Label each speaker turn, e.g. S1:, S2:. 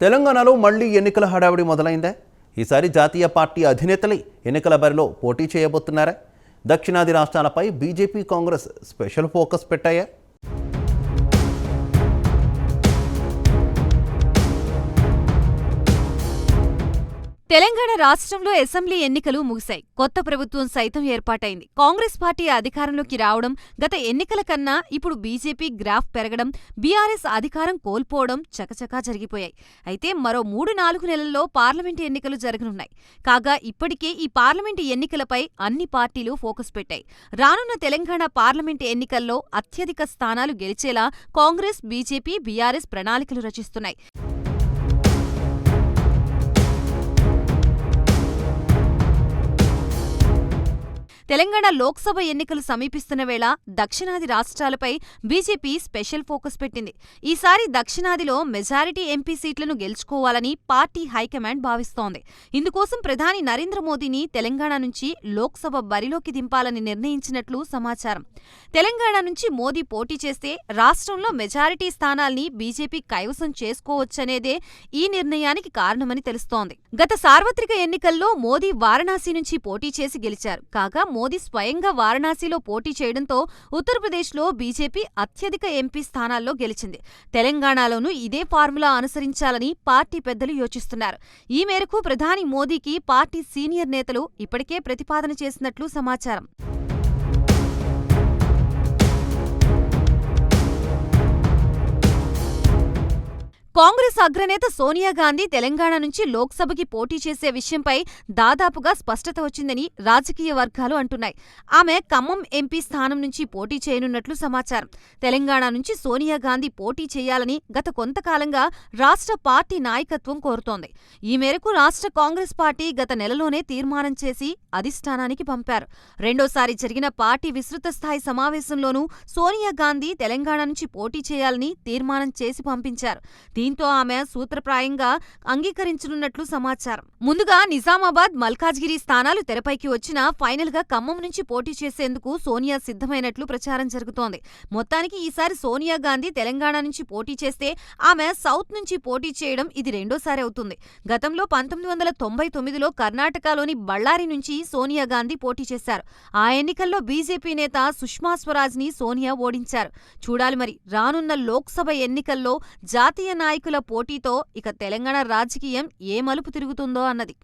S1: తెలంగాణలో మళ్లీ ఎన్నికల హడావిడి మొదలైందా? ఈసారి జాతీయ పార్టీ అధినేతలే ఎన్నికల బరిలో పోటీ చేయబోతున్నారా? దక్షిణాది రాష్ట్రాలపై బీజేపీ, కాంగ్రెస్ స్పెషల్ ఫోకస్ పెట్టాయా?
S2: తెలంగాణ రాష్ట్రంలో అసెంబ్లీ ఎన్నికలు ముగిశాయి. కొత్త ప్రభుత్వం సైతం ఏర్పాటైంది. కాంగ్రెస్ పార్టీ అధికారంలోకి రావడం, గత ఎన్నికల కన్నా ఇప్పుడు బీజేపీ గ్రాఫ్ పెరగడం, బీఆర్ఎస్ అధికారం కోల్పోవడం చకచకా జరిగిపోయాయి. అయితే మరో 3-4 నెలల్లో పార్లమెంటు ఎన్నికలు జరగనున్నాయి. కాగా ఇప్పటికే ఈ పార్లమెంటు ఎన్నికలపై అన్ని పార్టీలు ఫోకస్ పెట్టాయి. రానున్న తెలంగాణ పార్లమెంటు ఎన్నికల్లో అత్యధిక స్థానాలు గెలిచేలా కాంగ్రెస్, బీజేపీ, బీఆర్ఎస్ ప్రణాళికలు రచిస్తున్నాయి. తెలంగాణ లోక్సభ ఎన్నికలు సమీపిస్తున్న వేళ దక్షిణాది రాష్ట్రాలపై బీజేపీ స్పెషల్ ఫోకస్ పెట్టింది. ఈసారి దక్షిణాదిలో మెజారిటీ ఎంపీ సీట్లను గెలుచుకోవాలని పార్టీ హైకమాండ్ భావిస్తోంది. ఇందుకోసం ప్రధాని నరేంద్ర మోదీని తెలంగాణ నుంచి లోక్సభ బరిలోకి దింపాలని నిర్ణయించినట్లు సమాచారం. తెలంగాణ నుంచి మోదీ పోటీ చేస్తే రాష్ట్రంలో మెజారిటీ స్థానాల్ని బీజేపీ కైవసం చేసుకోవచ్చనేదే ఈ నిర్ణయానికి కారణమని తెలుస్తోంది. గత సార్వత్రిక ఎన్నికల్లో మోదీ వారణాసి నుంచి పోటీ చేసి గెలిచారు. కాగా మోదీ స్వయంగా వారణాసిలో పోటీ చేయడంతో ఉత్తరప్రదేశ్లో బీజేపీ అత్యధిక ఎంపీ స్థానాల్లో గెలిచింది. తెలంగాణలోనూ ఇదే ఫార్ములా అనుసరించాలని పార్టీ పెద్దలు యోచిస్తున్నారు. ఈ మేరకు ప్రధాని మోదీకి పార్టీ సీనియర్ నేతలు ఇప్పటికే ప్రతిపాదన చేసినట్లు సమాచారం. కాంగ్రెస్ అగ్రనేత సోనియా గాంధీ తెలంగాణ నుంచి లోక్సభకి పోటీ చేసే విషయంపై దాదాపుగా స్పష్టత వచ్చిందని రాజకీయ వర్గాలు అంటున్నాయి. ఆమె ఖమ్మం ఎంపీ స్థానం నుంచి పోటీ చేయనున్నట్లు సమాచారం. తెలంగాణ నుంచి సోనియా గాంధీ పోటీ చేయాలని గత కొంతకాలంగా రాష్ట్ర పార్టీ నాయకత్వం కోరుతోంది. ఈ మేరకు రాష్ట్ర కాంగ్రెస్ పార్టీ గత నెలలోనే తీర్మానం చేసి అధిష్టానానికి పంపారు. రెండోసారి జరిగిన పార్టీ విస్తృత స్థాయి సమావేశంలోనూ సోనియా గాంధీ తెలంగాణ నుంచి పోటీ చేయాలని తీర్మానం చేసి పంపించారు. దీంతో ఆమె సూత్రప్రాయంగా అంగీకరించనున్నట్లు సమాచారం. ముందుగా నిజామాబాద్, మల్కాజ్గిరి స్థానాలు తెరపైకి వచ్చినా ఫైనల్ గా ఖమ్మం నుంచి పోటీ చేసేందుకు సోనియా సిద్ధమైనట్లు ప్రచారం జరుగుతోంది. మొత్తానికి ఈసారి సోనియా గాంధీ తెలంగాణ నుంచి పోటీ చేస్తే ఆమె సౌత్ నుంచి పోటీ చేయడం ఇది రెండోసారి అవుతుంది. గతంలో 1999లో కర్ణాటకలోని బళ్ళారి నుంచి సోనియా గాంధీ పోటీ చేశారు. ఆ ఎన్నికల్లో బీజేపీ నేత సుష్మా స్వరాజ్ ని సోనియా ఓడించారు. చూడాలి మరి రానున్న లోక్సభ ఎన్నికల్లో జాతీయ నాయకుల పోటీతో ఇక తెలంగాణ రాజకీయం ఏ మలుపు తిరుగుతుందో అన్నది.